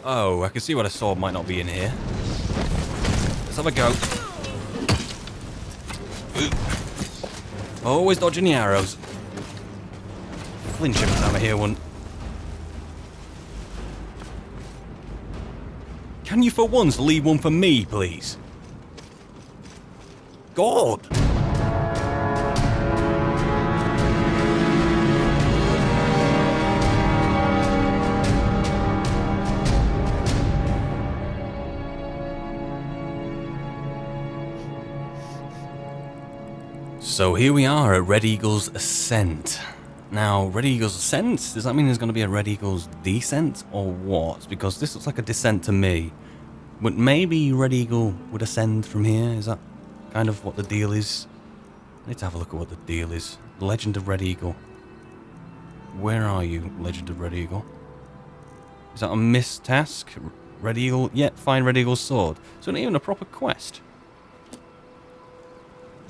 Oh, I can see what I saw might not be in here. Let's have a go. Always dodging the arrows. Flinch every time I hear one. Can you for once leave one for me, please? God! So here we are at Red Eagle's Ascent. Now, Red Eagle's Ascent, does that mean there's going to be a Red Eagle's Descent or what? Because this looks like a descent to me. But maybe Red Eagle would ascend from here? Is that kind of what the deal is? I need to have a look at what the deal is. Legend of Red Eagle. Where are you, Legend of Red Eagle? Is that a missed task? Red Eagle? Yeah, find Red Eagle's sword. So not even a proper quest.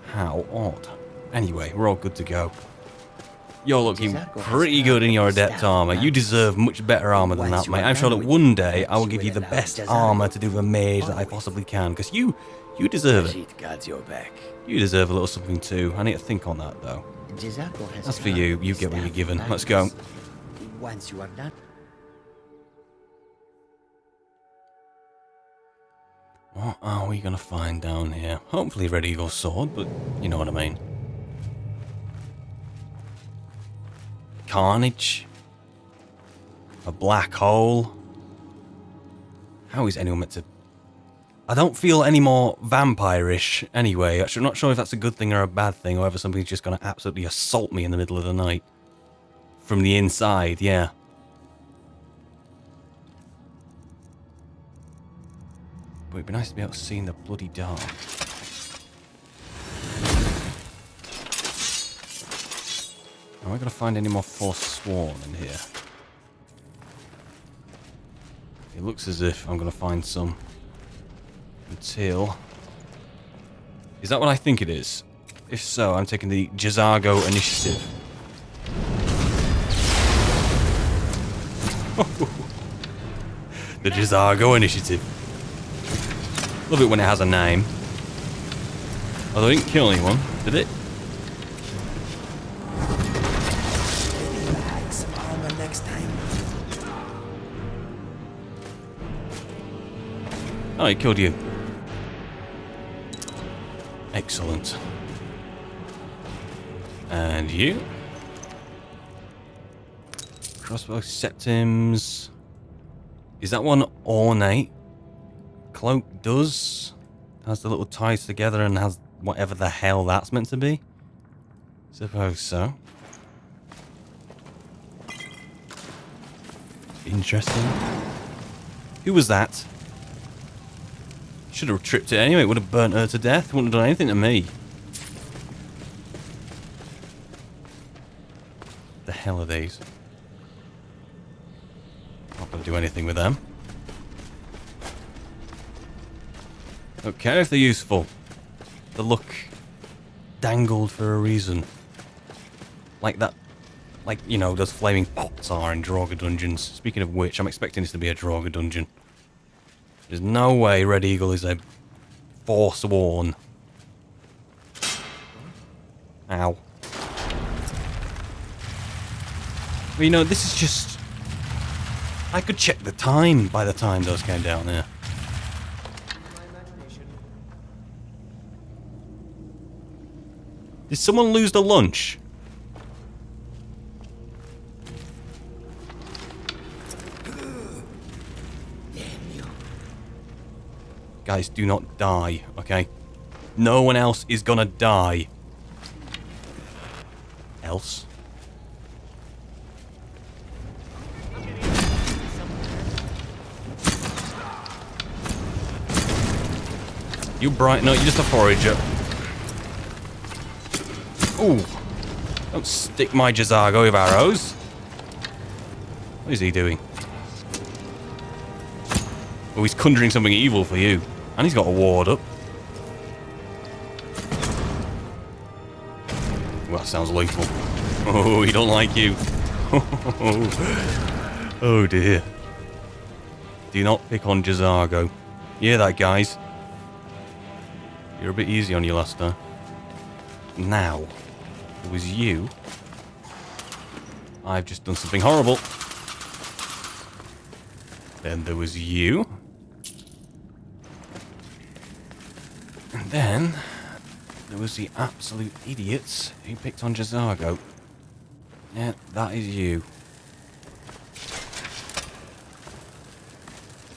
How odd. Anyway, we're all good to go. You're looking pretty good in your adept armor. You deserve much better armor than that, mate. I'm sure that one day I will give you the best armor to do the mage that I possibly can, because you deserve it. You deserve a little something too. I need to think on that though. That's for you. You get what you're given. Let's go. Once you are done. What are we gonna find down here? Hopefully Red Eagle's sword, but you know what I mean. Carnage. A black hole. How is anyone meant to... I don't feel any more vampire-ish anyway. I'm not sure if that's a good thing or a bad thing, or whether somebody's just gonna absolutely assault me in the middle of the night. From the inside, yeah. But it'd be nice to be able to see in the bloody dark. Am I going to find any more Forsworn in here? It looks as if I'm going to find some. Until... Is that what I think it is? If so, I'm taking the Jazago initiative. The Jazago initiative. Love it when it has a name. Although it didn't kill anyone, did it? Oh, it killed you. Excellent. And you? Crossbow septims. Is that one ornate? Cloak does. Has the little ties together and has whatever the hell that's meant to be. Suppose so. Interesting. Who was that? Should have tripped it anyway. It would have burnt her to death. Wouldn't have done anything to me. The hell are these? Not going to do anything with them. Don't care if they're useful. They look dangled for a reason. Like that. Like, you know, those flaming pots are in Draugr dungeons. Speaking of which, I'm expecting this to be a Draugr dungeon. There's no way Red Eagle is a Forsworn. Ow. Well, you know, this is just... I could check the time by the time those came down there. Did someone lose the lunch? Guys, do not die, okay? No one else is gonna die. Else. You bright... No, you're just a forager. Ooh. Don't stick my Jazago with arrows. What is he doing? Oh, he's conjuring something evil for you. And he's got a ward up. Well, that sounds lethal. Oh, he don't like you. Oh dear. Do not pick on Jazargo. You hear that, guys? You're a bit easy on you last time. Now, it was you. I've just done something horrible. Then there was you. And then there was the absolute idiots who picked on Jazargo. Yeah, that is you.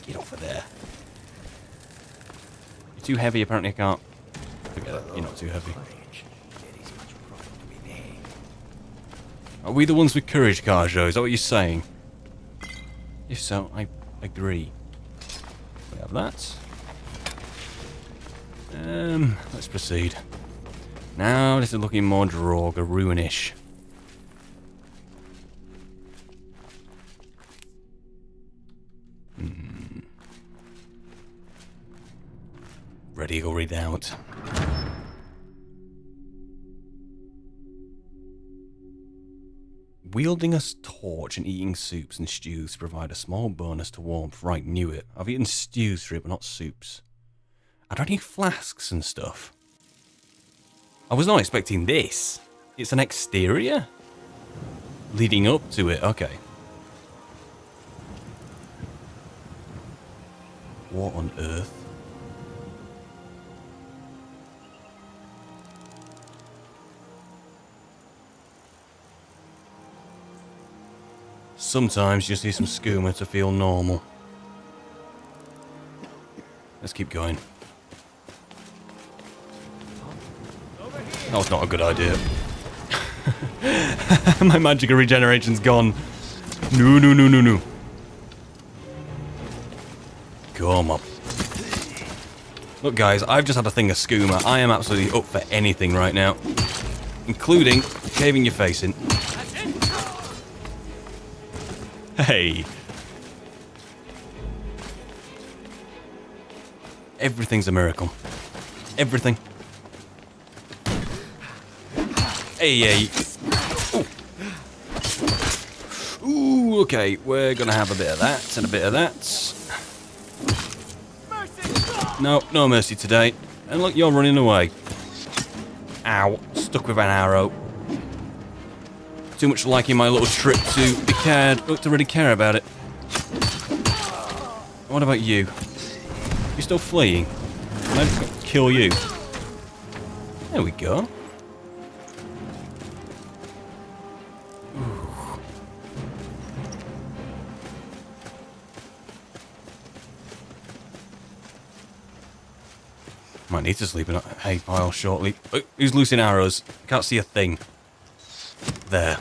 Get off of there. You're too heavy, apparently I can't. Forget it, you're not too heavy. Are we the ones with courage, Karjo? Is that what you're saying? If so, I agree. We have that. Let's proceed. Now this is looking more Draugr, ruinish. Red Eagle Redoubt. Wielding a torch and eating soups and stews provide a small bonus to warmth. Right, knew it. I've eaten stews for it, but not soups. Are there any flasks and stuff? I was not expecting this. It's an exterior? Leading up to it, okay. What on earth? Sometimes you just need some skooma to feel normal. Let's keep going. That was not a good idea. My magic regeneration's gone. No, no, no, no, no. Come on. Look, guys, I've just had a thing of skooma. I am absolutely up for anything right now. Including caving your face in. Hey. Everything's a miracle. Everything. Hey, hey. Ooh. Ooh, okay. We're gonna have a bit of that and a bit of that. No, no mercy today. And look, you're running away. Ow. Stuck with an arrow. Too much liking my little trip to really care about it. What about you? You're still fleeing? Can I just kill you? There we go. Ooh. Might need to sleep in a hay pile shortly. Oh, who's loosing arrows? Can't see a thing. There.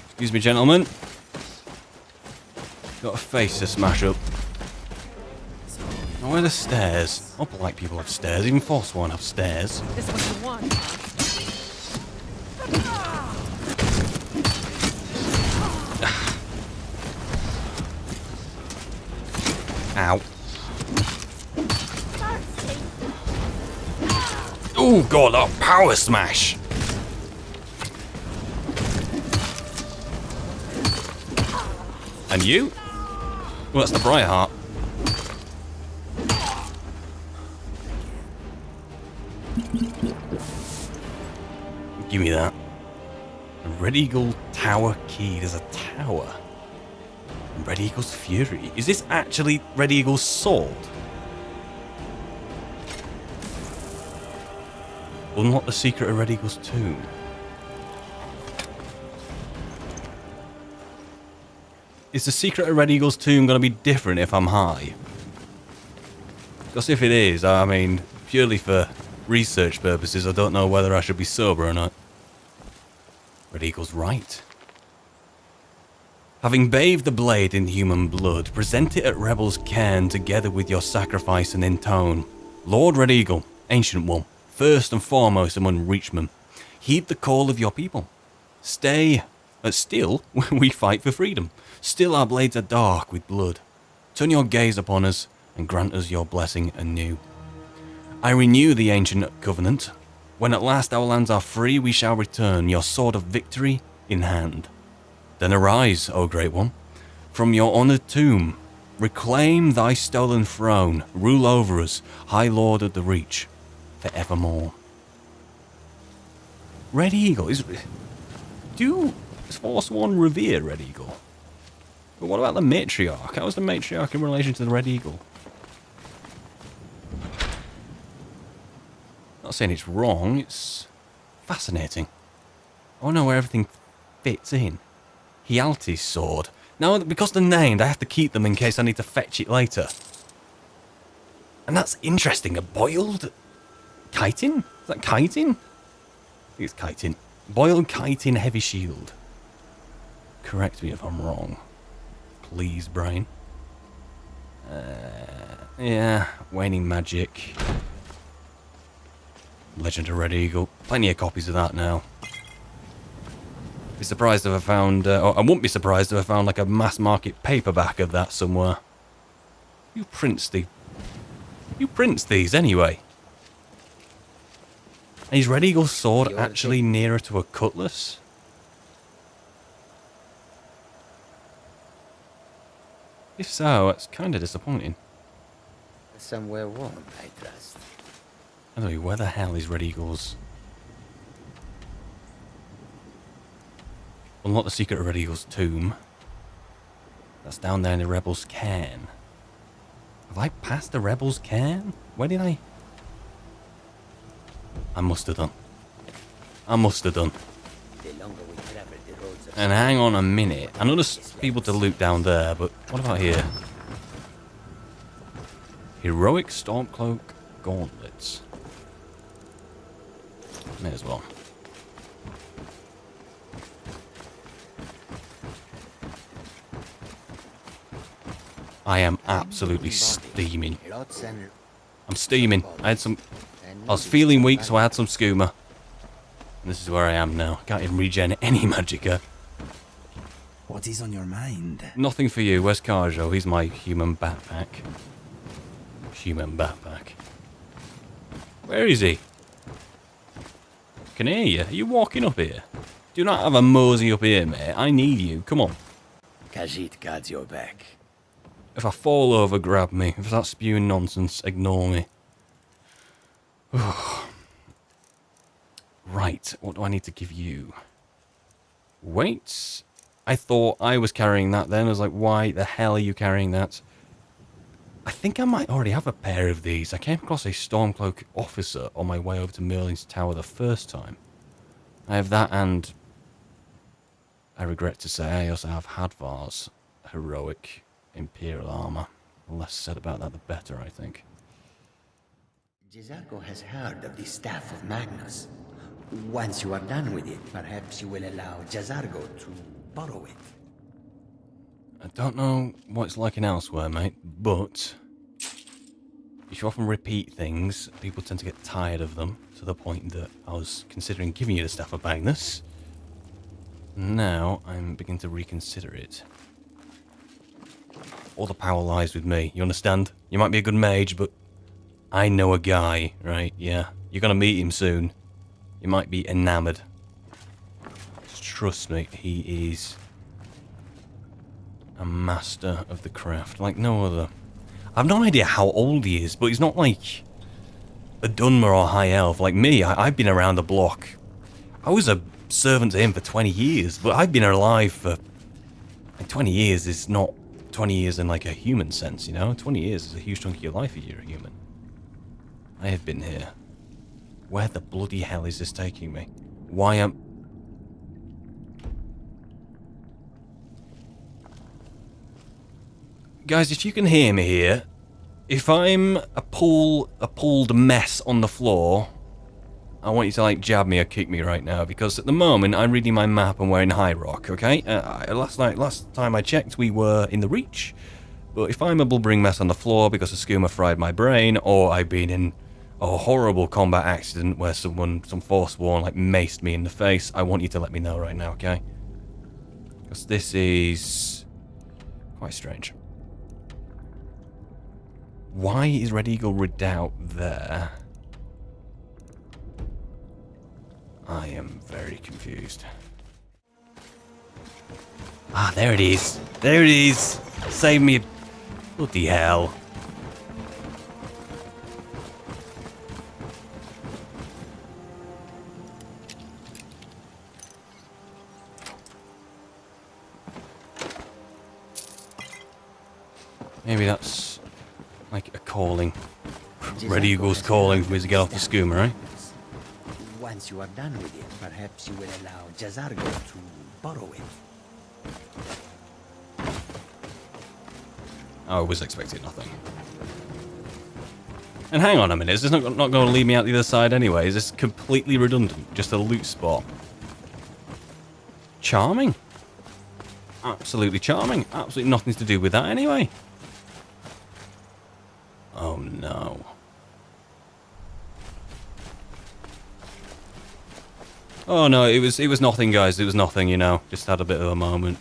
Excuse me, gentlemen. Got a face to smash up. Now, where are the stairs? All polite people have stairs. Even Forsworn have stairs. This what you want. Ow. Oh god, that power smash! And you? Well, that's the Briarheart. Give me that. A Red Eagle Tower key. There's a tower. Red Eagle's Fury. Is this actually Red Eagle's sword? Unlock the secret of Red Eagle's tomb. Is the secret of Red Eagle's tomb going to be different if I'm high? Because if it is, I mean, purely for research purposes, I don't know whether I should be sober or not. Red Eagle's right. Having bathed the blade in human blood, present it at Rebel's cairn together with your sacrifice and intone. Lord Red Eagle, Ancient One, first and foremost among Reachmen, heed the call of your people. Still, we fight for freedom. Still our blades are dark with blood. Turn your gaze upon us and grant us your blessing anew. I renew the ancient covenant. When at last our lands are free, we shall return, your sword of victory in hand. Then arise, O Great One, from your honoured tomb, Reclaim thy stolen throne. Rule over us, High Lord of the Reach, forevermore. Red Eagle is... Does Forsworn revere Red Eagle? But what about the matriarch? How is the matriarch in relation to the Red Eagle? Not saying it's wrong, it's fascinating. I want to know where everything fits in. Hjalti's sword. Now, because they're named, I have to keep them in case I need to fetch it later. And that's interesting. A boiled chitin? Is that chitin? I think it's chitin. Boiled chitin heavy shield. Correct me if I'm wrong. Please, brain. Yeah, waning magic. Legend of Red Eagle. Plenty of copies of that now. Be surprised if I found, or I wouldn't be surprised if I found like a mass market paperback of that somewhere. Who prints these anyway? And is Red Eagle's sword actually nearer to a cutlass? If so, that's kind of disappointing. Somewhere warm, I trust. Anyway, where the hell is Red Eagle's? Unlock the secret of Red Eagle's tomb. That's down there in the Rebel's cairn. Have I passed the Rebel's cairn? Where did I? I must have done. I must have done. And hang on a minute. I know there's people to loot down there, but what about here? Heroic Stormcloak gauntlets. May as well. I am absolutely steaming. I'm steaming. I was feeling weak, so I had some skooma. And this is where I am now. Can't even regen any magicka. What is on your mind? Nothing for you. Where's Karjo? He's my human backpack. Human backpack. Where is he? Can hear you. Are you walking up here? Do not have a mosey up here, mate. I need you. Come on. Khajiit guards your back. If I fall over, grab me. If I start spewing nonsense, ignore me. Right, what do I need to give you? Weights? I thought I was carrying that then. I was like, why the hell are you carrying that? I think I might already have a pair of these. I came across a Stormcloak officer on my way over to Merlin's Tower the first time. I have that, and I regret to say I also have Hadvar's heroic Imperial armor. The less said about that, the better, I think. Jazargo has heard of the Staff of Magnus. Once you are done with it, perhaps you will allow Jazargo to borrow it. I don't know what it's like in elsewhere, mate, but if you often repeat things, people tend to get tired of them, to the point that I was considering giving you the Staff of Magnus. Now, I'm beginning to reconsider it. All the power lies with me, you understand? You might be a good mage, but I know a guy, right? Yeah, you're gonna meet him soon. You might be enamored. Just trust me, he is a master of the craft, like no other. I've no idea how old he is, but he's not like a Dunmer or High Elf. Like me, I've been around the block. I was a servant to him for 20 years, but I've been alive for... Like 20 years is not 20 years in like a human sense, you know? 20 years is a huge chunk of your life if you're a human. I have been here. Where the bloody hell is this taking me? Why am... Guys, if you can hear me here, if I'm a pulled mess on the floor, I want you to like jab me or kick me right now, because at the moment I'm reading my map and we're in High Rock, okay? Last time I checked we were in the Reach, but if I'm a blubbering mess on the floor because a skooma fried my brain, or I've been in a horrible combat accident where some Forsworn like maced me in the face, I want you to let me know right now, okay? Because this is quite strange. Why is Red Eagle Redoubt there? I am very confused. Ah, there it is. There it is. Save me Bloody hell. Maybe that's like a calling. Red Eagle's calling for me to get off the skoomer, right? Once you are done with it, perhaps you will allow Jazargo to borrow it. I was expecting nothing. And hang on a minute, is this not going to lead me out the other side anyway? Is this completely redundant? Just a loot spot? Charming. Absolutely charming. Absolutely nothing to do with that anyway. Oh no. Oh no, it was nothing, guys. It was nothing, you know. Just had a bit of a moment.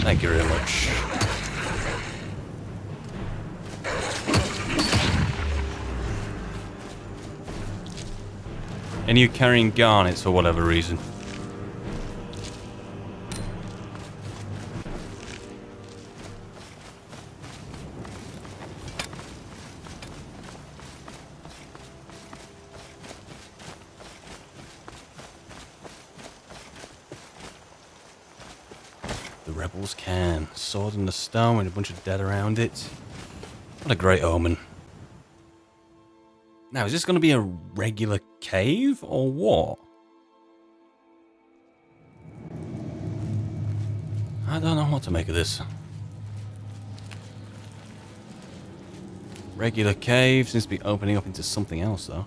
Thank you very much. And you carrying garnets for whatever reason. The rebels can. Sword in the stone and a bunch of dead around it. What a great omen. Now, is this going to be a regular cave or what? I don't know what to make of this. Regular cave seems to be opening up into something else, though.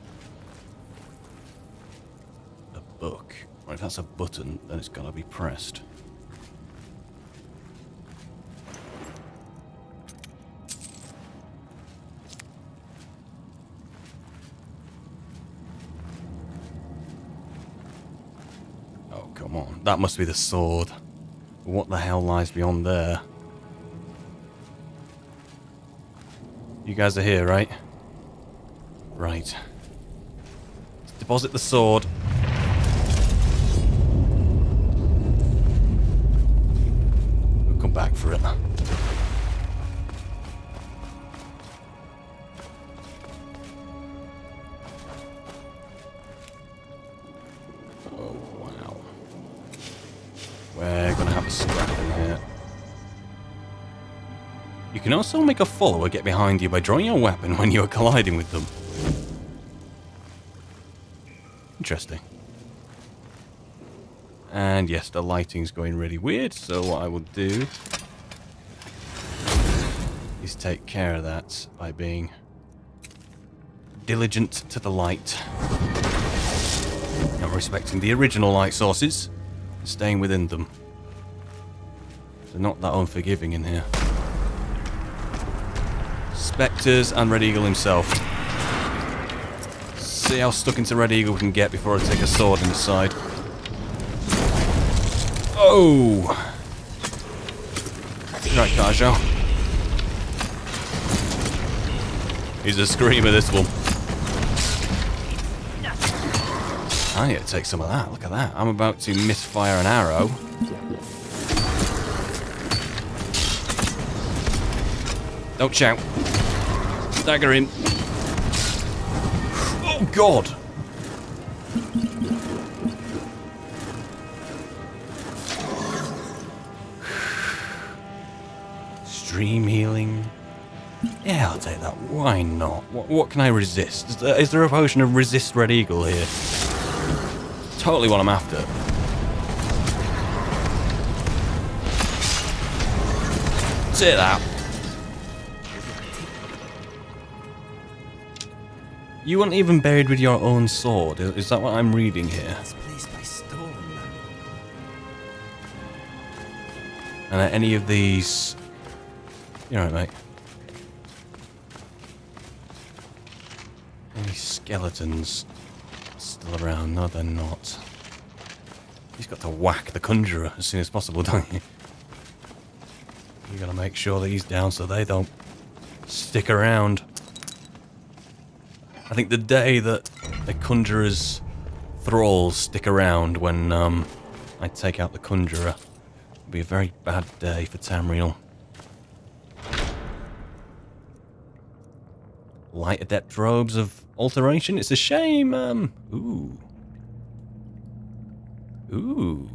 A book. Or if that's a button, then it's got to be pressed. Oh, come on. That must be the sword. What the hell lies beyond there? You guys are here, right? Right. Deposit the sword. We'll come back for it. Oh, wow. We're gonna have a scrap in here. You can also make a follower get behind you by drawing your weapon when you are colliding with them. Interesting. And yes, the lighting's going really weird, so what I will do is take care of that by being diligent to the light. Not respecting the original light sources, staying within them. They're not that unforgiving in here. Spectres and Red Eagle himself. See how stuck into Red Eagle we can get before I take a sword in the side. Oh! Right, Kajo. He's a screamer, this one. I need to take some of that. Look at that. I'm about to misfire an arrow. Don't shout. Dagger in. Oh, God. Stream healing. Yeah, I'll take that. Why not? What can I resist? Is there a potion of resist Red Eagle here? Totally what I'm after. Say that. You weren't even buried with your own sword. Is that what I'm reading here? It's placed by stone. And are any of these... You're right, mate. Any skeletons still around? No, they're not. You've got to whack the conjurer as soon as possible, don't you? You gotta make sure that he's down so they don't stick around. I think the day that the conjurer's thralls stick around when I take out the Conjurer. It'll be a very bad day for Tamriel. Light Adept Robes of Alteration. It's a shame, Ooh. Ooh.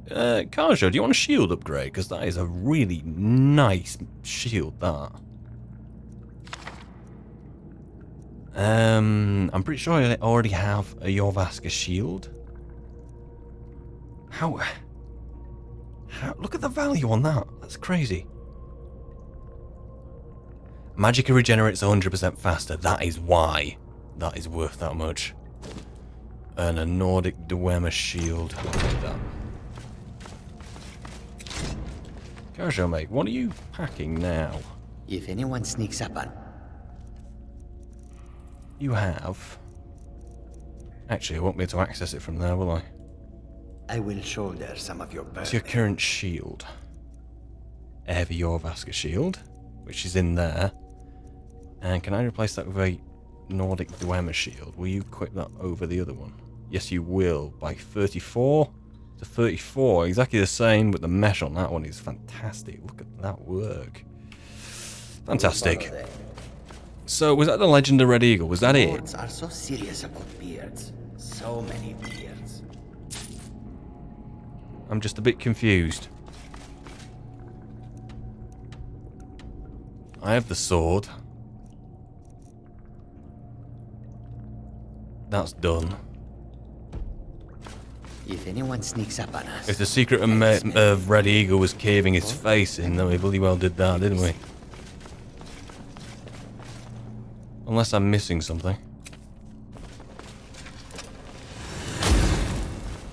Karjo, do you want a shield upgrade? Because that is a really nice shield, that. I'm pretty sure I already have a Jorvaska shield. How? Look at the value on that. That's crazy. Magicka regenerates 100% faster. That is why that is worth that much. And a Nordic Dwemer shield. Look at that. Karjo, mate, what are you packing now? If anyone sneaks up on... You have... Actually, I won't be able to access it from there, will I? I will shoulder some of your burden. What's your current shield? I have a Jorvaska shield, which is in there. And can I replace that with a Nordic Dwemer shield? Will you equip that over the other one? Yes, you will. By 34 to 34. Exactly the same, but the mesh on that one is fantastic. Look at that work. Fantastic. So, was that the Legend of Red Eagle? Was that it? Lords are so serious about beards. So many beards. I'm just a bit confused. I have the sword. That's done. If anyone sneaks up on us... If the secret of Red Eagle was caving its face in, then we bloody well did that, didn't we? Unless I'm missing something.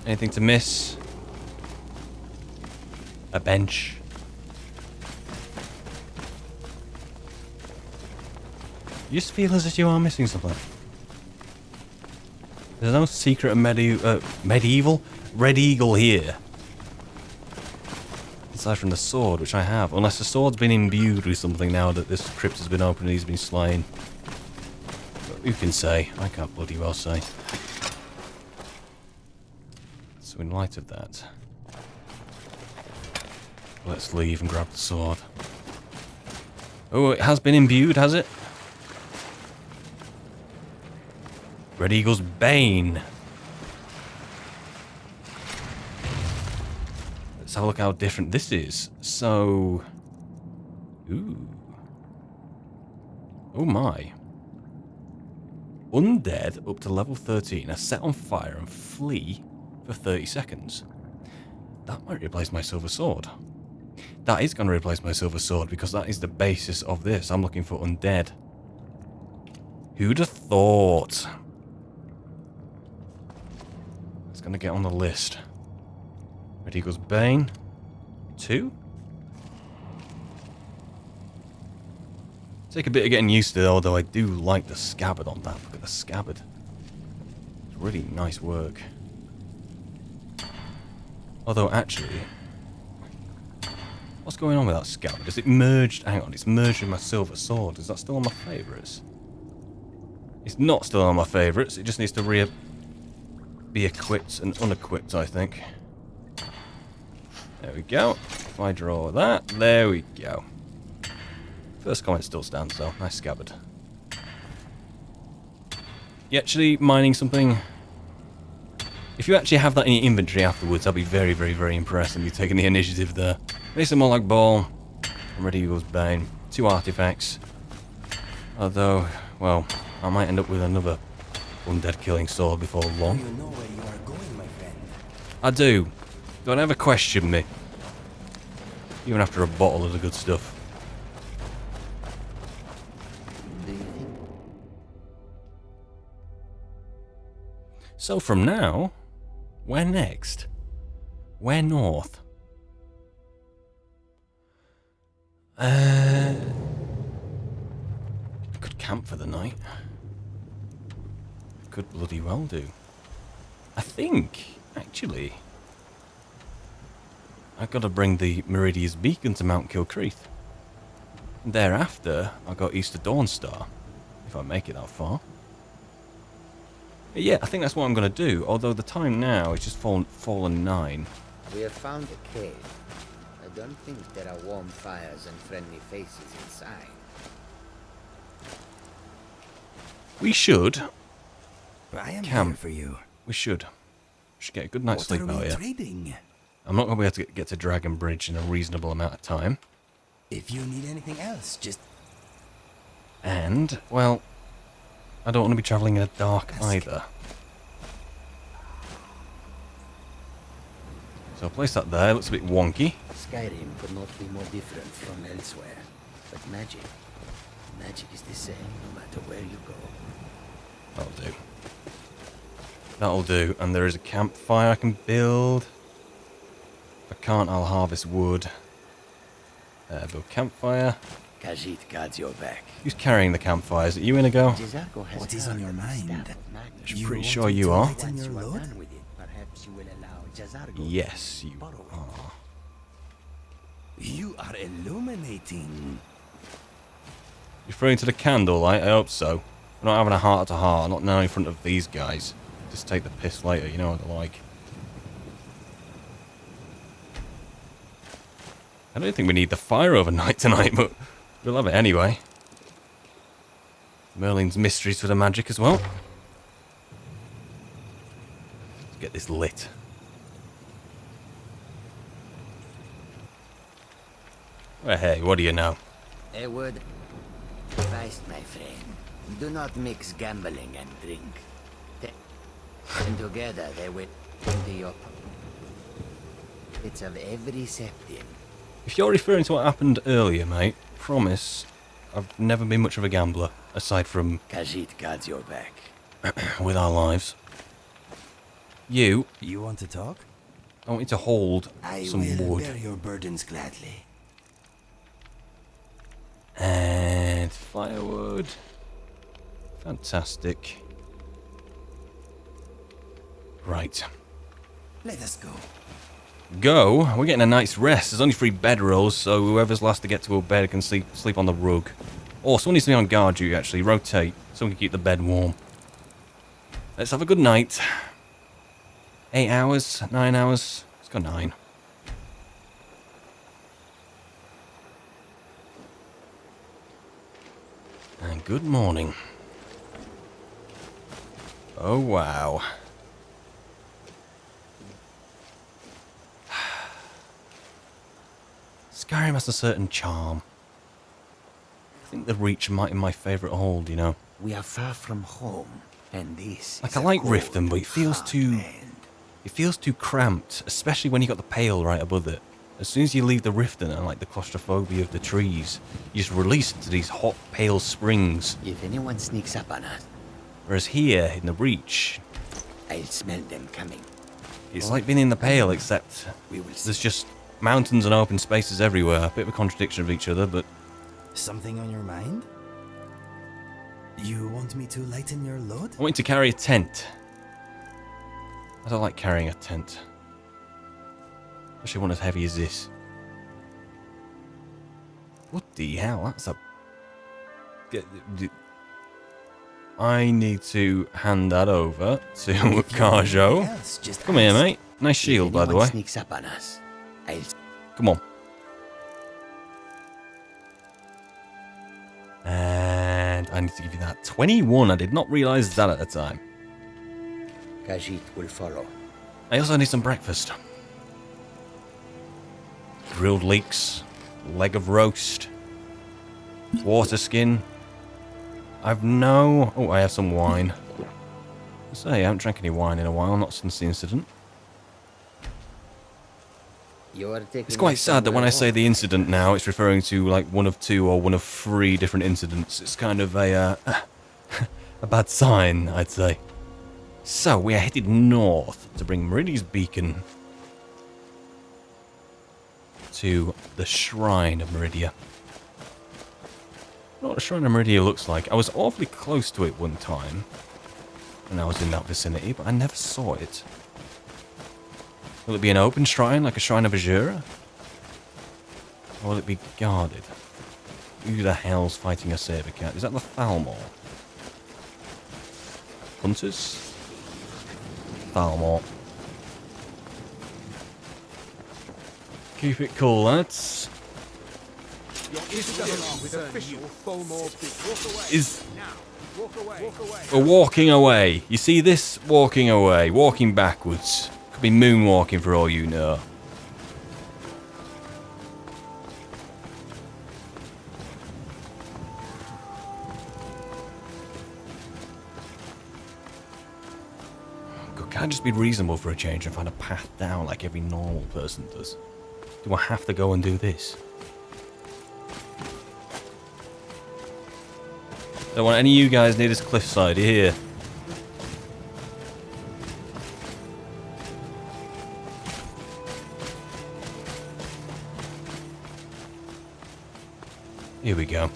Anything to miss? A bench. You just feel as if you are missing something. There's no secret of medieval Red Eagle here. Aside from the sword, which I have. Unless the sword's been imbued with something now that this crypt has been opened and he's been slain. But who can say? I can't bloody well say. So in light of that, let's leave and grab the sword. Oh, it has been imbued, has it? Red Eagle's Bane. Let's have a look how different this is. So... Ooh. Oh my. Undead up to level 13 are set on fire and flee for 30 seconds. That might replace my silver sword. That is going to replace my silver sword because that is the basis of this. I'm looking for undead. Who'd have thought? It's going to get on the list. Red Eagle's Bane. 2. Take a bit of getting used to it, although I do like the scabbard on that. Look at the scabbard. It's really nice work. Although, actually... What's going on with that scabbard? Is it merged? Hang on, it's merged with my silver sword. Is that still on my favourites? It's not still on my favourites. It just needs to be equipped and unequipped, I think. There we go. If I draw that, there we go. First comment still stands though. Nice scabbard. You actually mining something? If you actually have that in your inventory afterwards, I'll be very, very, very impressed. And you're taking the initiative there. Makes a more like Ball and Red Eagle's Bane. 2 artifacts. Although, well, I might end up with another undead killing sword before long. You know where you are going, my friend. I do. Don't ever question me. Even after a bottle of the good stuff. So from now, where next? Where north? I could camp for the night. Could bloody well do. I think, actually, I've got to bring the Meridia's Beacon to Mount Kilcreath. And thereafter, I'll go east to Dawnstar, if I make it that far. Yeah, I think that's what I'm going to do. Although the time now is just fallen 9. We have found a cave. I don't think there are warm fires and friendly faces inside. We should I am camp. here for you. We should get a good night's sleep What are out we here. trading? I'm not going to be able to get to Dragon Bridge in a reasonable amount of time. If you need anything else, just And, well, I don't want to be travelling in the dark Ask. either. So I'll place that there. Looks a bit wonky. Skyrim could not be more different from elsewhere. But magic is the same no matter where you go. That'll do. That'll do. And there is a campfire I can build. If I can't, I'll harvest wood. Build campfire. Khajiit guards your back. Who's carrying the campfire? Is it you, Inigo? Jazargo has what is on your heard of the mind? staff of Magnus. I'm You pretty want sure me you to are. lighten Once your you are load? done with it, perhaps you will allow Jazargo Yes, you to borrow it. are. You are illuminating. Referring to the candlelight? I hope so. We're not having a heart-to-heart, not now in front of these guys. Just take the piss later, you know what they're like. I don't think we need the fire overnight tonight, but we'll have it anyway. Merlin's mysteries for the magic as well. Let's get this lit. Well, hey, what do you know? A word advice, my friend. Do not mix gambling and drink. And together they will into your pockets of every septim. If you're referring to what happened earlier, mate, promise I've never been much of a gambler, aside from Khajiit guards your back. with our lives. You, You want to talk? I want you to hold I some will wood. bear your burdens gladly. And firewood. Fantastic. Right. Let us go. Go. We're getting a night's rest. There's only 3 bedrolls, so whoever's last to get to a bed can sleep on the rug. Or someone needs to be on guard duty, actually. Rotate, so we can keep the bed warm. Let's have a good night. 8 hours? 9 hours? Let's go 9. And good morning. Oh, wow. Skyrim has a certain charm. I think the Reach might be my favourite hold, you know. We are far from home, and this Like, is I a like cold, Riften, but it feels hard too... land. It feels too cramped, especially when you got the Pale right above it. As soon as you leave the Riften and like the claustrophobia of the trees, you just release into these hot, pale springs. If anyone sneaks up on us, Whereas here, in the Reach, I'll smell them coming. it's like being in the Pale, except We will see. there's just mountains and open spaces everywhere. A bit of a contradiction of each other, but Something on your mind? You want me to lighten your load? I want you to carry a tent. I don't like carrying a tent. Especially one as heavy as this. What the hell? That's a... I need to hand that over to Carjo. Else, just Come here, ask. mate. Nice shield, if by the anyone way. sneaks up on us, I'll Come on. And I need to give you that. 21. I did not realise that at the time. Khajiit will follow. I also need some breakfast. Grilled leeks, leg of roast, water skin. I have some wine. I say, I haven't drank any wine in a while, not since the incident. It's quite sad that when I say the incident now, it's referring to like one of 2 or one of 3 different incidents. It's kind of a bad sign, I'd say. So, we are headed north to bring Meridia's beacon to the Shrine of Meridia. I don't know what the Shrine of Meridia looks like. I was awfully close to it one time when I was in that vicinity, but I never saw it. Will it be an open shrine, like a Shrine of Azura? Or will it be guarded? Who the hell's fighting a saber cat? Is that the Thalmor? Hunters? Thalmor. Keep it cool, lads. We're walking away. You see this? Walking away. Walking backwards. Could be moonwalking for all you know. Can't just be reasonable for a change and find a path down like every normal person does. Do I have to go and do this? Don't want any of you guys near this cliffside here. Here we go.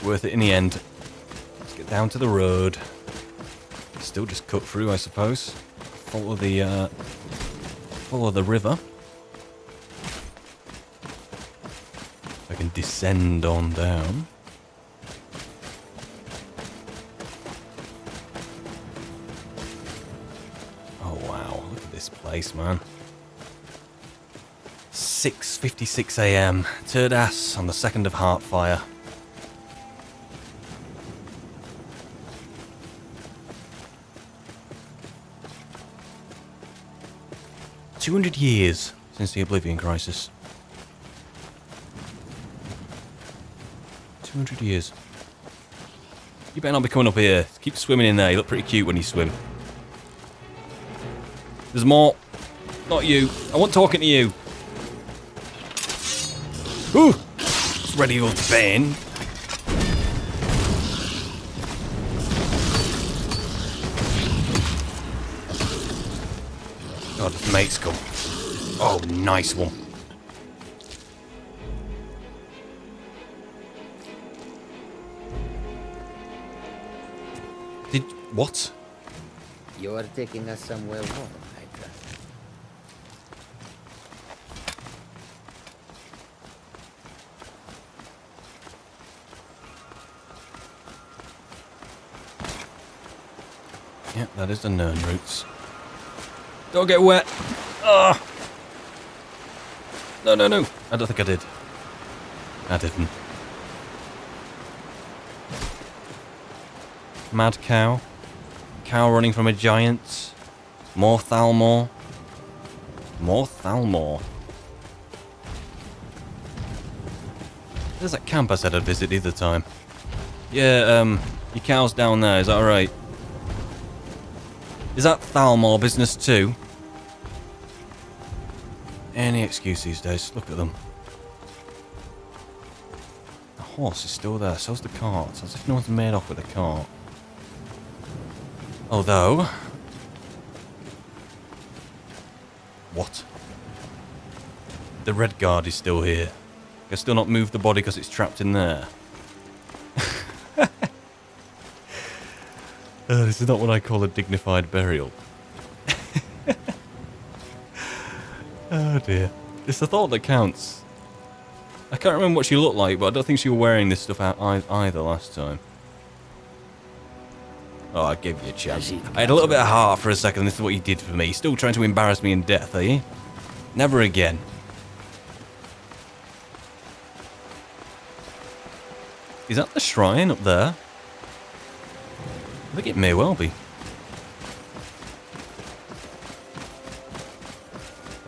Worth it in the end. Let's get down to the road. Still just cut through, I suppose. Follow the river. I can descend on down. Oh wow, look at this place, man. 6:56 AM. Turd ass on the 2nd of Heartfire. 200 years since the Oblivion Crisis. 200 years. You better not be coming up here. Keep swimming in there. You look pretty cute when you swim. There's more. Not you. I want talking to you. Ooh! It's ready to bane. God, this mate's come. Oh, nice one. What? You are taking us somewhere warm, I trust. Yep, that is the Nern roots. Don't get wet. Ah! No, no, no. I don't think I did. I didn't. Mad cow. Cow running from a giant. More Thalmor. More Thalmor. There's that camp I said I'd visit the other time. Yeah, your cow's down there, is that alright? Is that Thalmor business too? Any excuse these days, look at them. The horse is still there, so's the cart. It's as if no one's made off with the cart. Although... What? The red guard is still here. I can still not move the body because it's trapped in there. This is not what I call a dignified burial. Oh dear. It's the thought that counts. I can't remember what she looked like, but I don't think she was wearing this stuff out either last time. Oh, I gave you a chance. I had a little bit of heart for a second. This is what you did for me. Still trying to embarrass me in death, are you? Never again. Is that the shrine up there? I think it may well be.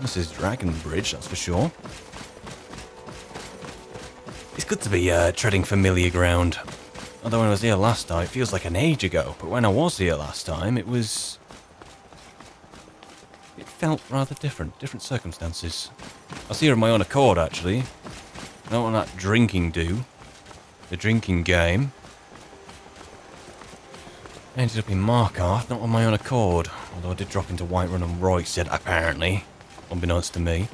This is Dragon Bridge, that's for sure. It's good to be treading familiar ground. Although when I was here last time, it feels like an age ago. But when I was here last time, it felt rather different. Different circumstances. I was here on my own accord, actually. Not on that drinking do. The drinking game. I ended up in Markarth, not on my own accord. Although I did drop into Whiterun and Royston, apparently. Unbeknownst to me.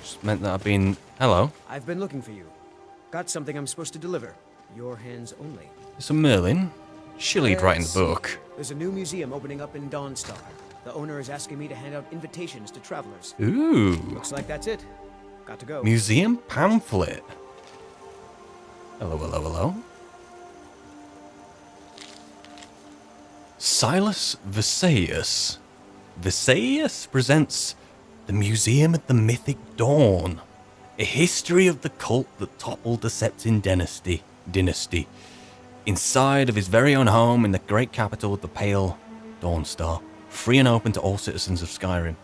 Just meant that I've been... Hello. I've been looking for you. Got something I'm supposed to deliver. Your hands only. There's a Merlin. Shilly'd right in the book. There's a new museum opening up in Dawnstar. The owner is asking me to hand out invitations to travelers. Ooh. Looks like that's it. Got to go. Museum pamphlet. Hello, hello, hello. Silas Visayas presents the Museum of the Mythic Dawn, a history of the cult that toppled the Septim dynasty. Inside of his very own home in the great capital of the Pale Dawnstar, free and open to all citizens of Skyrim.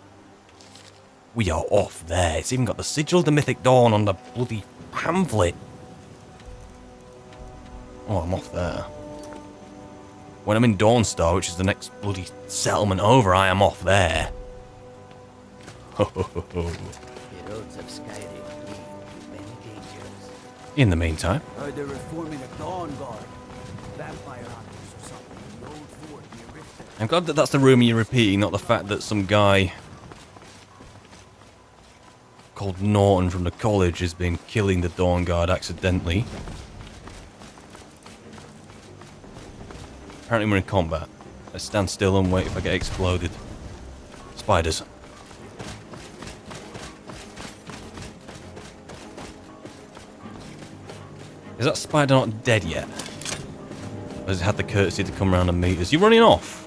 We are off there. It's even got the sigil of the Mythic Dawn on the bloody pamphlet. Oh, I'm off there. When I'm in Dawnstar, which is the next bloody settlement over, I am off there. Ho ho ho ho. The roads of Skyrim lead to many dangers. In the meantime, They're reforming a Dawnguard. Vampire hunters or something in the old fort near Rift. I'm glad that that's the rumour you're repeating, not the fact that some guy called Norton from the college has been killing the Dawnguard accidentally. Apparently we're in combat. Let's stand still and wait if I get exploded. Spiders. Is that spider not dead yet? Or has it had the courtesy to come around and meet us? You running off?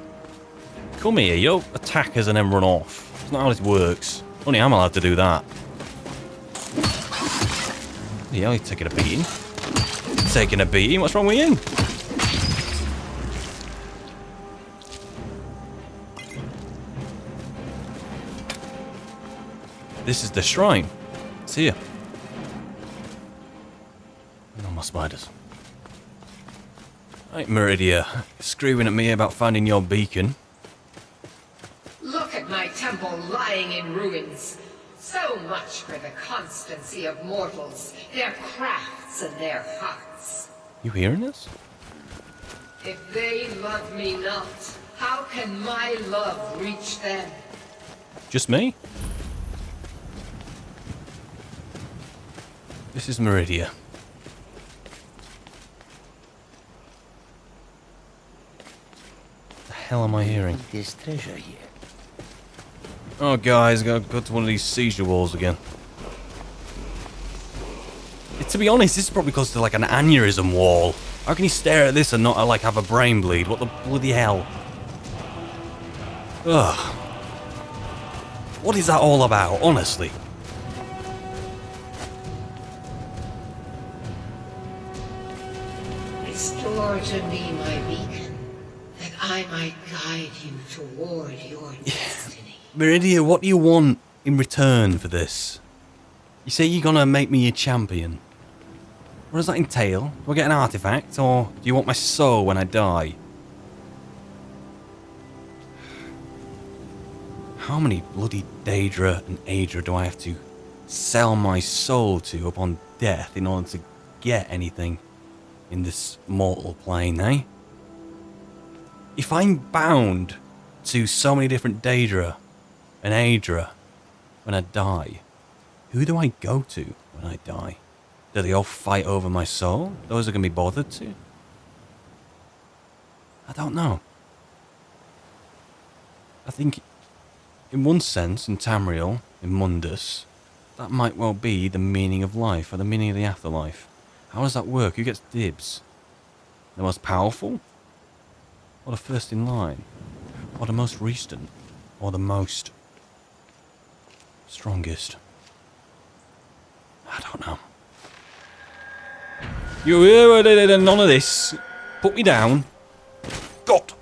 Come here, you don't attack us and then run off. That's not how this works. Only I'm allowed to do that. Yeah, he's taking a beating. Taking a beating? What's wrong with you? This is the shrine. It's here. No more spiders. Right, Meridia, screaming at me about finding your beacon. Look at my temple lying in ruins. So much for the constancy of mortals, their crafts and their hearts. You hearing this? If they love me not, how can my love reach them? Just me? This is Meridia. What the hell am I hearing? This treasure here. Oh, guys, gotta go to one of these seizure walls again. To be honest, this is probably close to like an aneurysm wall. How can you stare at this and not like have a brain bleed? What the bloody hell? Ugh. What is that all about, honestly? Restore to me my beacon, that I might guide you toward your destiny. Meridia, what do you want in return for this? You say you're gonna make me your champion. What does that entail? Do I get an artifact, or do you want my soul when I die? How many bloody Daedra and Aedra do I have to sell my soul to upon death in order to get anything in this mortal plane, eh? If I'm bound to so many different Daedra and Aedra when I die, who do I go to when I die? Do they all fight over my soul? Those are going to be bothered to? I don't know. I think, in one sense, in Tamriel, in Mundus, that might well be the meaning of life, or the meaning of the afterlife. How does that work? Who gets dibs? The most powerful? Or the first in line? Or the most recent? Or the most strongest? I don't know. None of this. Put me down. God.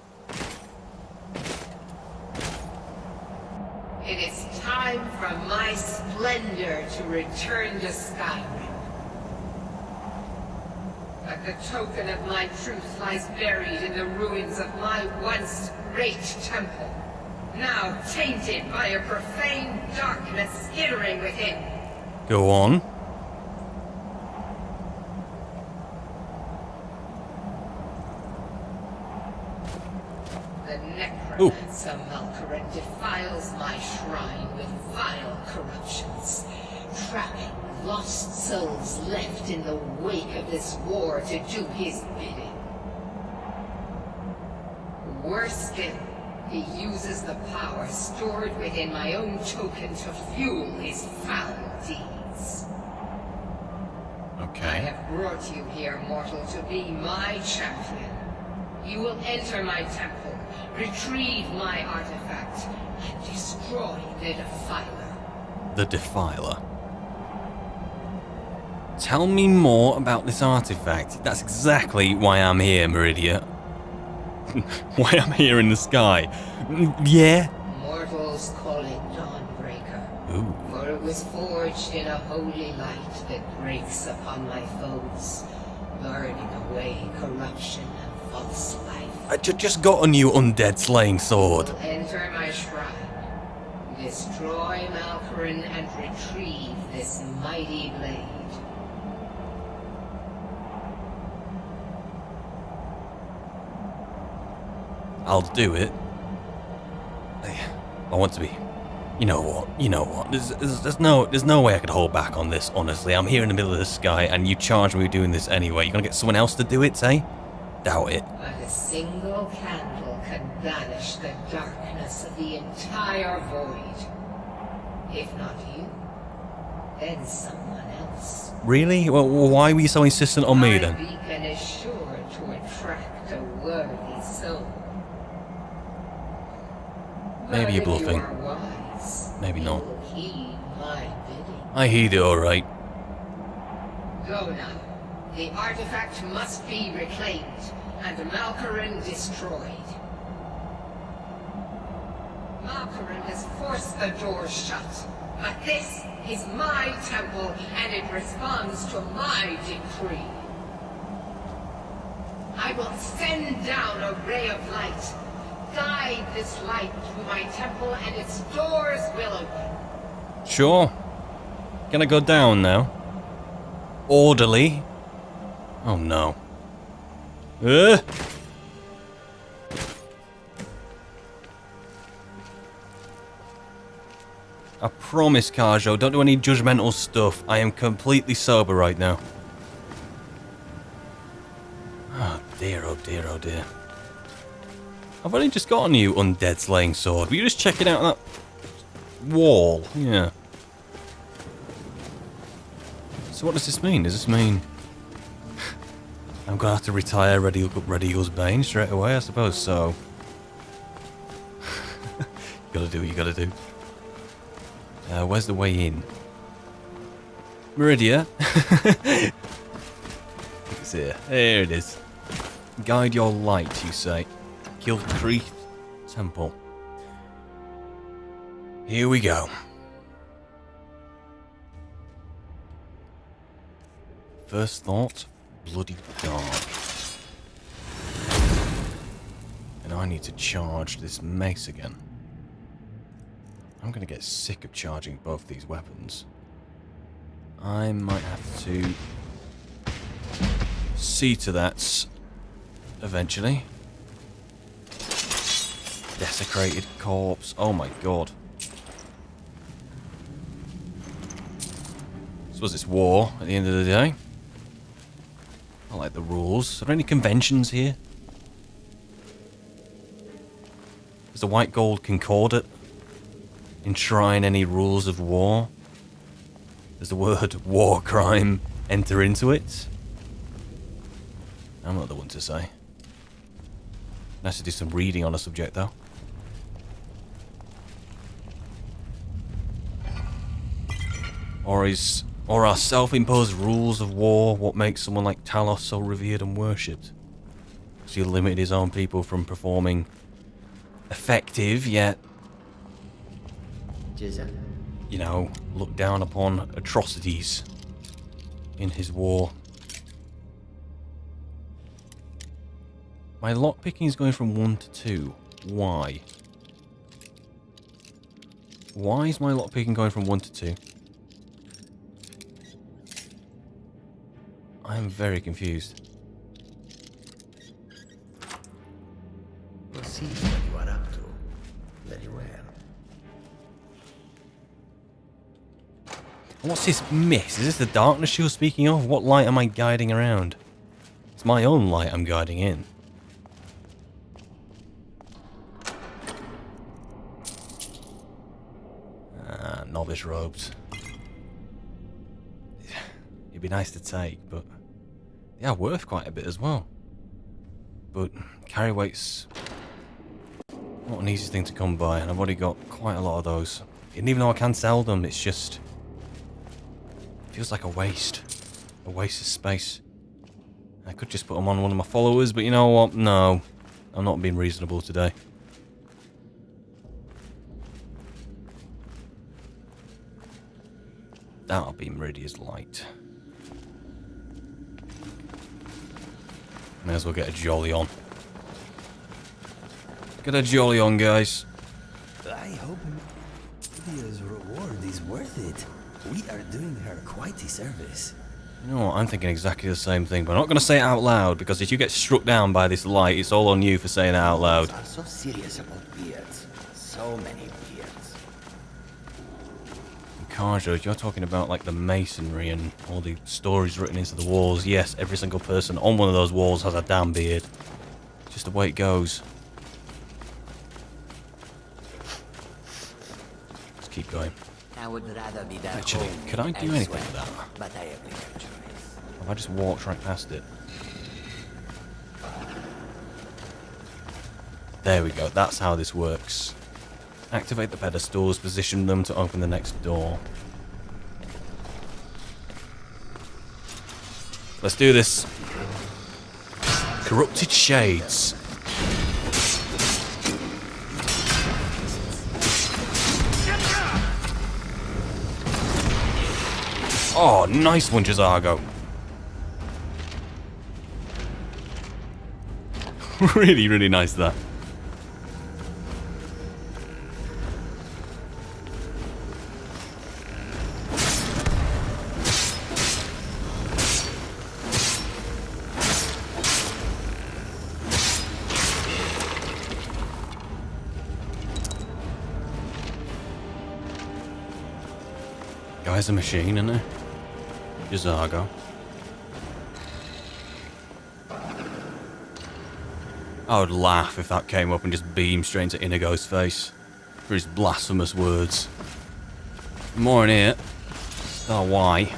It is time for my splendor to return to Skyrim. But the token of my truth lies buried in the ruins of my once great temple, now tainted by a profane darkness skittering within. Go on. The necromancer Malkaran defiles my shrine with vile corruptions, trapping lost souls left in the wake of this war to do his bidding. Worse still, he uses the power stored within my own token to fuel his foul deeds. Okay. I have brought you here, mortal, to be my champion. You will enter my temple, Retrieve my artifact and destroy the Defiler. The Defiler. Tell me more about this artifact. That's exactly why I'm here, Meridia. Why I'm here in the sky. Yeah? Mortals call it Dawnbreaker. Ooh. For it was forged in a holy light that breaks upon my foes, burning away corruption and false life. I just got a new undead slaying sword. Enter my shrine. Destroy Malkoran and retrieve this mighty blade. I'll do it. I want to be. You know what? There's no way I could hold back on this. Honestly, I'm here in the middle of the sky, and you charge me with doing this anyway. You're gonna get someone else to do it, say? Doubt it. But a single candle can banish the darkness of the entire void. If not you, then someone else. Really? Well, why were you so insistent on me then? My beacon is sure to attract a worthy soul. Maybe you're But if bluffing. you are wise, Maybe not. you'll heed my bidding. I heed it, alright. Go now. The artifact must be reclaimed and Malkoran destroyed. Malkoran has forced the door shut, but this is my temple and it responds to my decree. I will send down a ray of light. Guide this light through my temple and its doors will open. Sure. Can I go down now? Orderly. Oh no. I promise, Kajo, don't do any judgmental stuff. I am completely sober right now. Oh dear, oh dear, oh dear. I've only just got a new undead slaying sword. Were you just checking out that wall? Yeah. So what does this mean? Does this mean I'm gonna have to retire Red Eagle's Bane straight away? I suppose so. You gotta do what you gotta do. Where's the way in? Meridia. It's here. There it is. Guide your light, you say. Gilcreath Temple. Here we go. First thought, bloody dark. And I need to charge this mace again. I'm gonna get sick of charging both these weapons. I might have to see to that eventually. Desecrated corpse. Oh my god. I suppose it's war at the end of the day. I like the rules. Are there any conventions here? Does the White Gold Concordat enshrine any rules of war? Does the word war crime enter into it? I'm not the one to say. Nice to do some reading on the subject though. Or are self-imposed rules of war what makes someone like Talos so revered and worshipped? Because he limited his own people from performing effective, yet, you know, looked down upon atrocities in his war. My lockpicking is going from 1 to 2. Why? Why is my lockpicking going from 1 to 2? I am very confused. We'll see what you are up to. Very well. What's this mist? Is this the darkness you're speaking of? What light am I guiding around? It's my own light I'm guiding in. Novice robes. It'd be nice to take, but they are worth quite a bit as well. But carry weights What an easy thing to come by, and I've already got quite a lot of those. And even though I can sell them, it's just... it feels like a waste. A waste of space. I could just put them on one of my followers, but you know what? No. I'm not being reasonable today. That'll be Meridia's light. May as well get a jolly on. Get a jolly on, guys. I hope Lydia's reward is worth it. We are doing her quite a service. You know what? I'm thinking exactly the same thing, but I'm not going to say it out loud, because if you get struck down by this light, it's all on you for saying it out loud. Are so serious about beards. So many beards. Karja, you're talking about like the masonry and all the stories written into the walls. Yes, every single person on one of those walls has a damn beard. It's just the way it goes. Let's keep going. I would rather be that Actually, home could I do elsewhere, anything with that? But I have little choice. Have I just walked right past it? There we go. That's how this works. Activate the pedestals, position them to open the next door. Let's do this. Corrupted Shades. Oh, nice one, Jazago. Really, really nice that. Guy's a machine, isn't he? Jazago. I would laugh if that came up and just beamed straight into Inigo's face for his blasphemous words. More in here. Oh, why?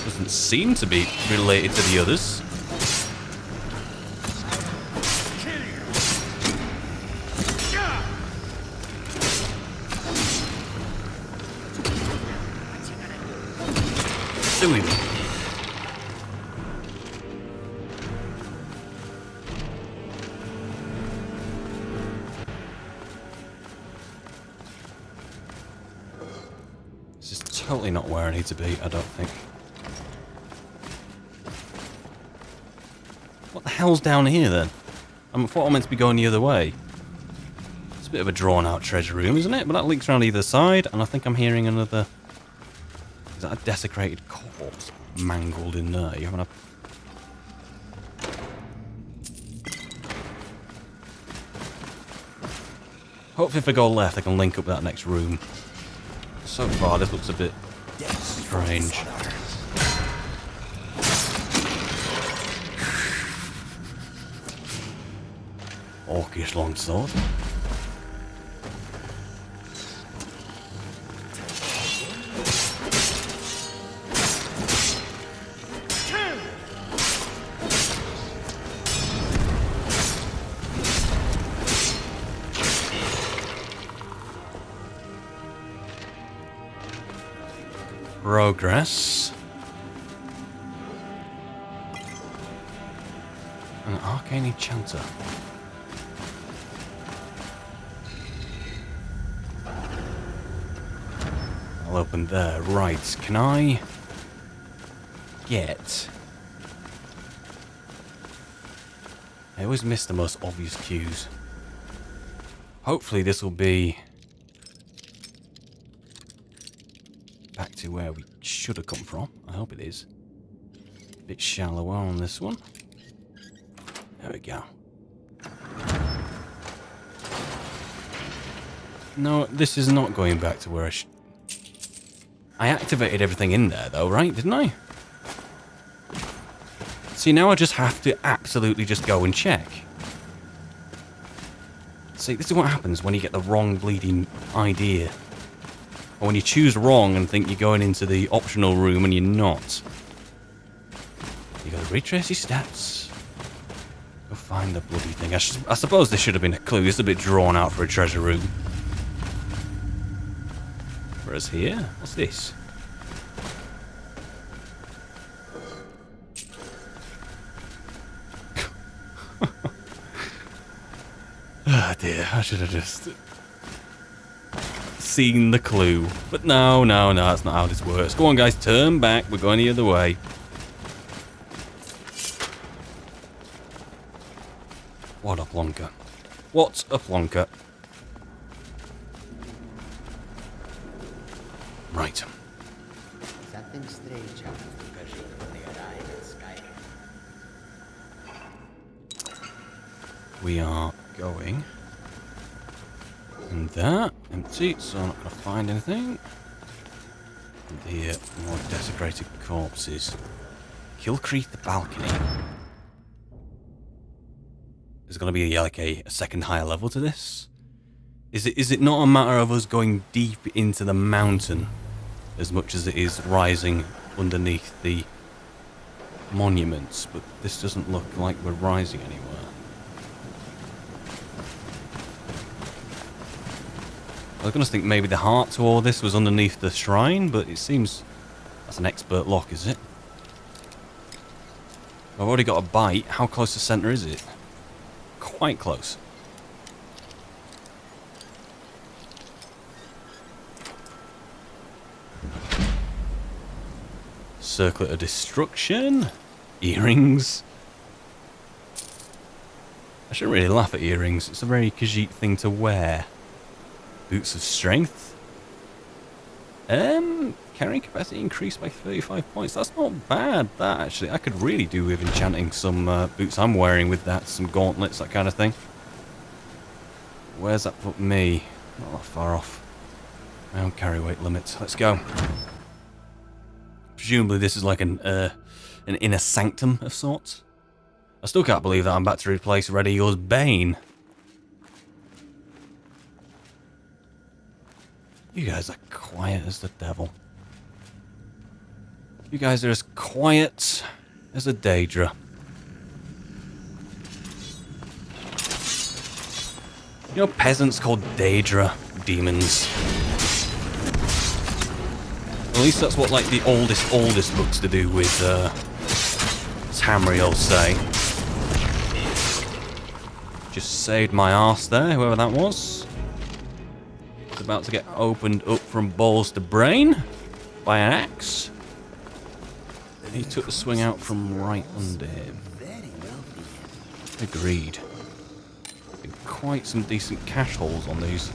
Doesn't seem to be related to the others. Do him. This is totally not where I need to be, I don't think. What the hell's down here then? I thought I meant to be going the other way. It's a bit of a drawn out treasure room, isn't it? But that leaks around either side, and I think I'm hearing another... Is that a desecrated corpse mangled in there? You having a... Hopefully if I go left I can link up with that next room. So far this looks a bit strange. Orcish longsword. Progress. An arcane enchanter. I'll open there. Right, can I get... I always miss the most obvious cues. Hopefully this will be back to where we should have come from. I hope it is. A bit shallower on this one. There we go. No, this is not going back to where I activated everything in there though, right? Didn't I? See, now I just have to absolutely just go and check. See, this is what happens when you get the wrong bleeding idea. Or when you choose wrong and think you're going into the optional room and you're not. You gotta retrace your steps. Go find the bloody thing. I suppose this should have been a clue. It's a bit drawn out for a treasure room. Whereas here, what's this? Ah dear, I should have just seen the clue. But no, that's not how this works. Go on guys, turn back. We're going the other way. What a plonker. What a plonker. Right. Something strange happens to Pershing when they arrive at Skyrim. We are going. And that, empty, so I'm not going to find anything. And here, more desecrated corpses. Killcreek the balcony. There's going to be like a second higher level to this. Is it not a matter of us going deep into the mountain as much as it is rising underneath the monuments? But this doesn't look like we're rising anywhere. I was going to think maybe the heart to all this was underneath the shrine, but it seems that's an expert lock, is it? I've already got a bite. How close to center is it? Quite close. Circlet of destruction. Earrings. I shouldn't really laugh at earrings. It's a very Khajiit thing to wear. Boots of strength. Carrying capacity increased by 35 points. That's not bad, that actually. I could really do with enchanting some boots I'm wearing with that. Some gauntlets, that kind of thing. Where's that put me? Not that far off. My own carry weight limit. Let's go. Presumably this is like an inner sanctum of sorts. I still can't believe that I'm back to replace Red Eagle's Bane. You guys are quiet as the devil. You guys are as quiet as a Daedra. You know, peasants called Daedra demons. At least that's what, like, the oldest books to do with Tamriel say. Just saved my arse there, whoever that was. It's about to get opened up from balls to brain by an axe. He took the swing out from right under him. Agreed. Been quite some decent cash holes on these.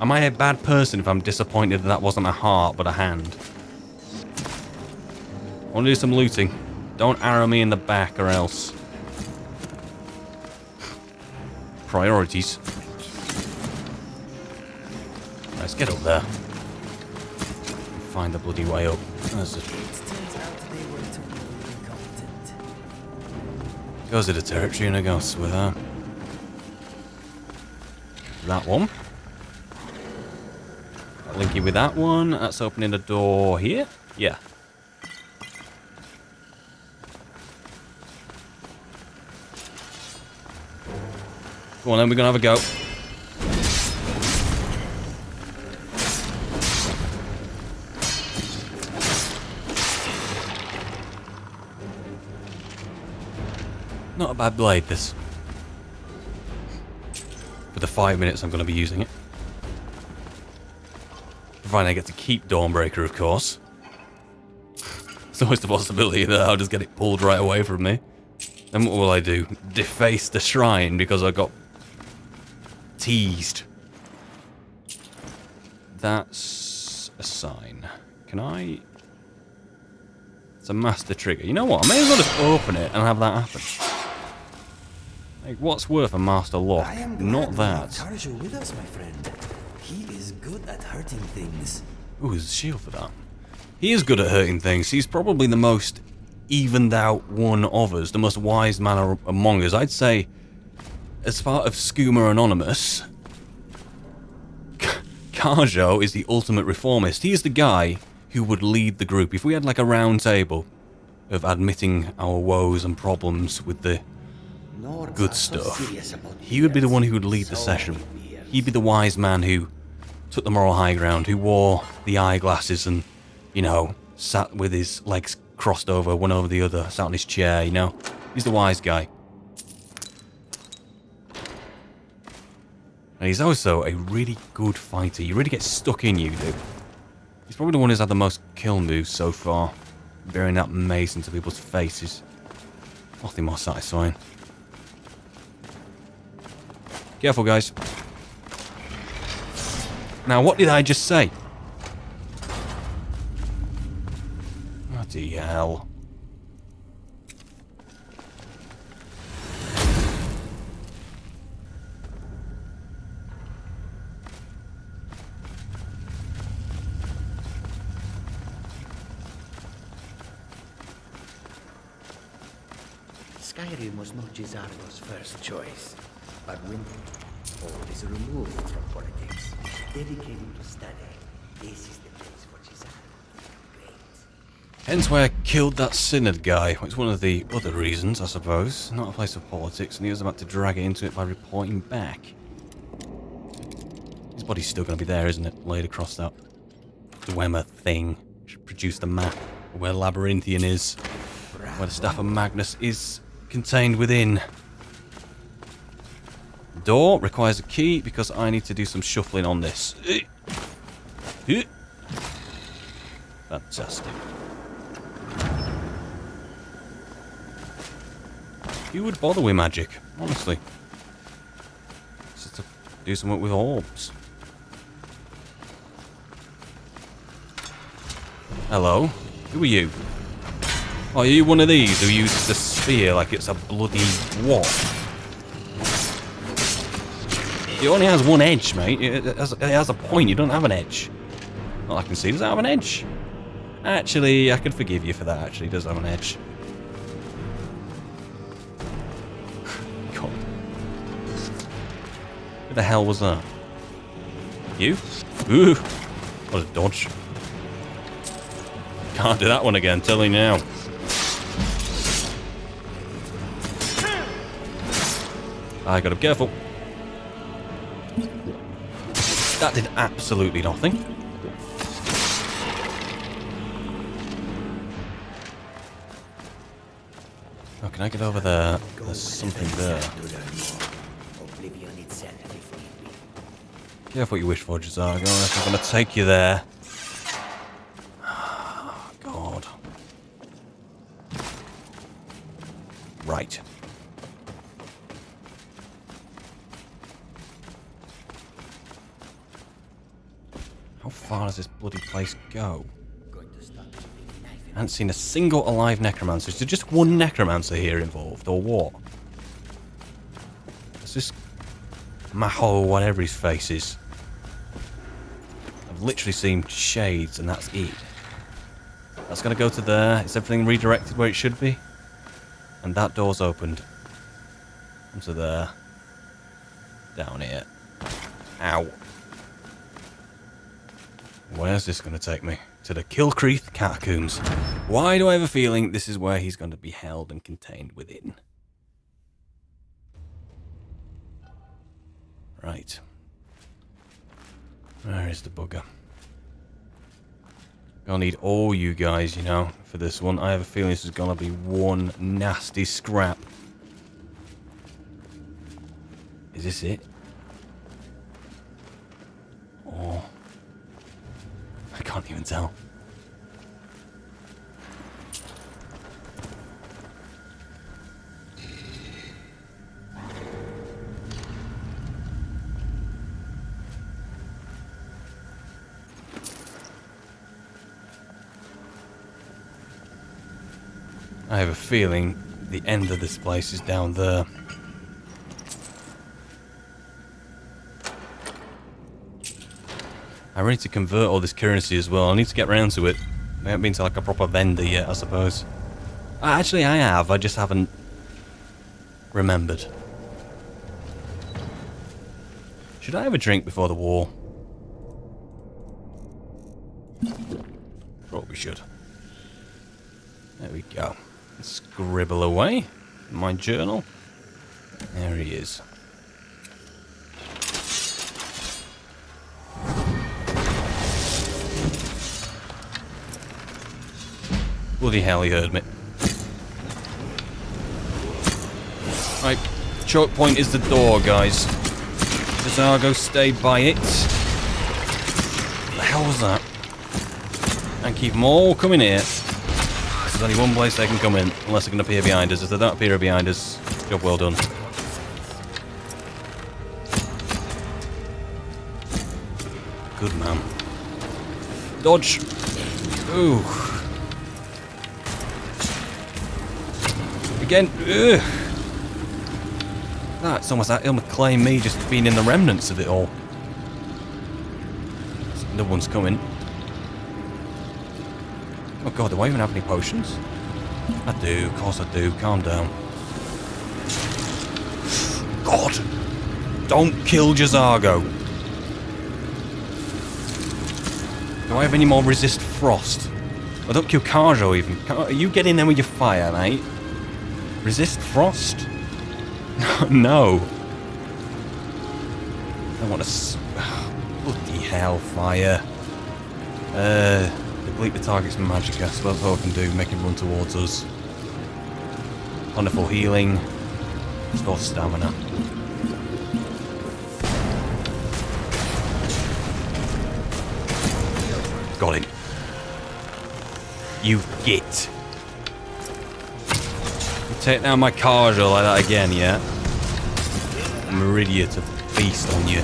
Am I a bad person if I'm disappointed that that wasn't a heart but a hand? I want to do some looting. Don't arrow me in the back or else. Priorities. Let's get up there. Find the bloody way up. Goes to the territory and it goes with her. That one. Link you with that one. That's opening the door here. Yeah. Go on then, we're gonna have a go. Not a bad blade, this. For the 5 minutes I'm gonna be using it. Provided I get to keep Dawnbreaker, of course. There's always the possibility that I'll just get it pulled right away from me. Then what will I do? Deface the shrine because I got teased. That's a sign. Can I? It's a master trigger. You know what? I may as well just open it and have that happen. Like, what's worth a master lock? Not that. Karja with us, my friend. He is good at hurting things. Ooh, there's a shield for that. He is good at hurting things. He's probably the most evened out one of us, the most wise man among us. I'd say, as far as Skooma Anonymous, Carjo is the ultimate reformist. He is the guy who would lead the group. If we had like a round table of admitting our woes and problems with the good stuff, he would be the one who would lead the session. He'd be the wise man who took the moral high ground, who wore the eyeglasses and, you know, sat with his legs crossed over, one over the other, sat on his chair, you know. He's the wise guy. And he's also a really good fighter. You really get stuck in, you do. He's probably the one who's had the most kill moves so far. Bearing that mace into people's faces. Nothing more satisfying. Careful, guys. Now, what did I just say? Bloody hell. Skyrim was not Gisardo's first choice, but when all is removed from politics, dedicated to study, this is the place for Gisardo. Great. Hence why I killed that Synod guy. It's one of the other reasons, I suppose. Not a place of politics, and he was about to drag it into it by reporting back. His body's still going to be there, isn't it? Laid across that Dwemer thing. Should produce the map where Labyrinthian is. Where the Staff of Magnus is contained within. Door requires a key because I need to do some shuffling on this. Fantastic. Who would bother with magic, honestly? Just to do something with orbs. Hello? Who are you? Oh, are you one of these who uses the spear like it's a bloody what? It only has one edge, mate. It has a point. You don't have an edge. Well, I can see. Does it have an edge? Actually, I can forgive you for that. Actually, it does have an edge. God. Who the hell was that? You? Ooh. What a dodge. Can't do that one again, tell you now. I gotta be careful. That did absolutely nothing. Oh, can I get over there? There's something there. Careful what you wish for, Jazargo. I'm gonna take you there. Oh, God. Right. How far does this bloody place go? I haven't seen a single alive necromancer. Is there just one necromancer here involved, or what? Is this Maho, whatever his face is? I've literally seen shades, and that's it. That's going to go to there. Is everything redirected where it should be? And that door's opened. Onto there. Down here. Ow. Where's this going to take me? To the Kilcreath Catacombs. Why do I have a feeling this is where he's going to be held and contained within? Right. Where is the bugger? Gonna need all you guys, you know, for this one. I have a feeling this is gonna be one nasty scrap. Is this it? Oh. I can't even tell. I have a feeling the end of this place is down there. I need to convert all this currency as well. I need to get around to it. I haven't been to like a proper vendor yet, I suppose. Actually, I have. I just haven't remembered. Should I have a drink before the war? Probably should. There we go. Scribble away in my journal. There he is. Bloody hell, he heard me. Right, choke point is the door, guys. Does Argo stay by it? What the hell was that? And keep them all coming here. There's only one place they can come in, unless they're going to appear behind us. If they don't appear behind us, job well done. Good man. Dodge! Ooh. Again. Ugh. It's almost like he'll claim me just being in the remnants of it all. No one's coming. Oh god, do I even have any potions? I do, of course I do. Calm down. God! Don't kill Jazargo! Do I have any more resist frost? I don't kill Karjo even. You get in there with your fire, mate. Resist frost? No. I want to... Bloody hell, fire. Deplete the target's magicka, so that's all I can do, make him run towards us. Wonderful healing. Store stamina. Got him. You git. You take down my Karjo like that again, yeah? Meridia to feast on you.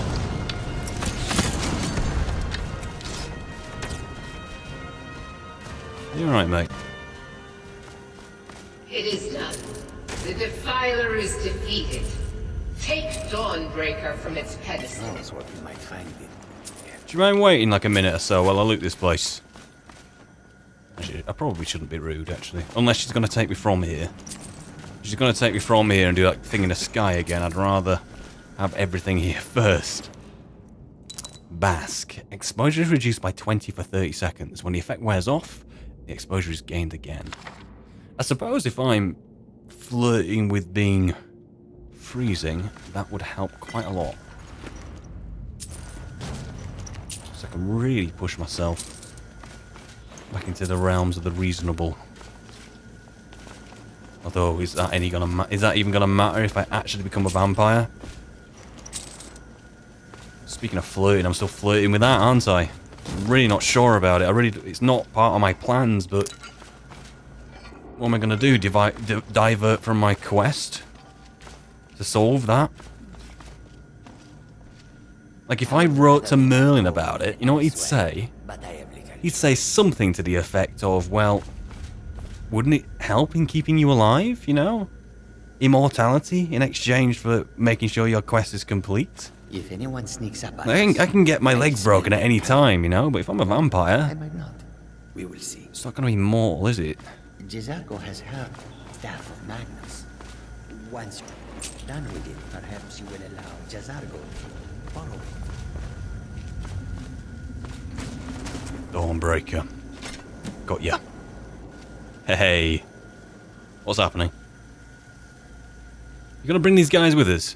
You alright, mate? It is done. The Defiler is defeated. Take Dawnbreaker from its pedestal. Knows what we might find it. Do you mind waiting like a minute or so while I loot this place? Actually, I probably shouldn't be rude, actually. Unless she's going to take me from here. If she's going to take me from here and do that thing in the sky again, I'd rather have everything here first. Bask. Exposure is reduced by 20 for 30 seconds. When the effect wears off, the exposure is gained again. I suppose if I'm flirting with being freezing, that would help quite a lot. So I can really push myself back into the realms of the reasonable. Although, is that even gonna matter if I actually become a vampire? Speaking of flirting, I'm still flirting with that, aren't I? I'm really not sure about it. It's not part of my plans, but what am I gonna do? Divert from my quest to solve that? Like, if I wrote to Merlin about it, you know what he'd say? He'd say something to the effect of, well, wouldn't it help in keeping you alive, you know? Immortality in exchange for making sure your quest is complete? If anyone sneaks up, I can get my leg broken at any time, you know, but if I'm a I vampire, might not. We will see. it's not going to be mortal, is it? Jazargo has her staff of Magnus. Once you're done with it, perhaps you will allow Jazargo to borrow it. Dawnbreaker. Got ya. Hey. What's happening? You gonna bring these guys with us?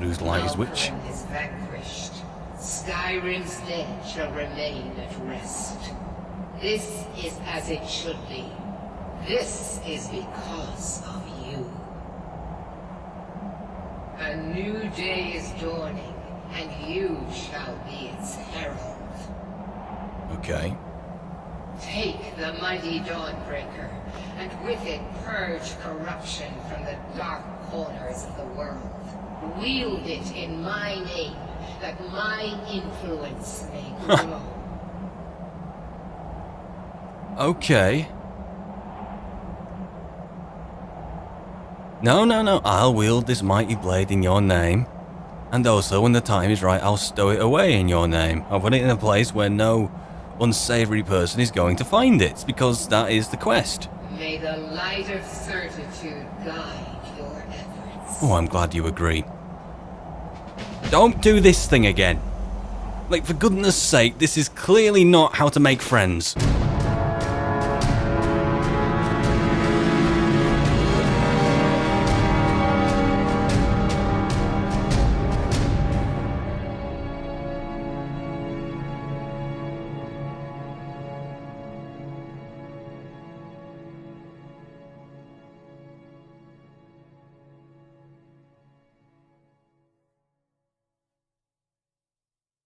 Whose light is which? Norton is vanquished. Skyrim's dead shall remain at rest. This is as it should be. This is because of you. A new day is dawning, and you shall be its herald. Okay. Take the mighty Dawnbreaker, and with it purge corruption from the dark corners of the world. Wield it in my name, that my influence may grow. Okay. No. I'll wield this mighty blade in your name. And also, when the time is right, I'll stow it away in your name. I'll put it in a place where no unsavory person is going to find it, because that is the quest. May the light of certitude guide your efforts. Oh, I'm glad you agree. Don't do this thing again. Like, for goodness sake, this is clearly not how to make friends.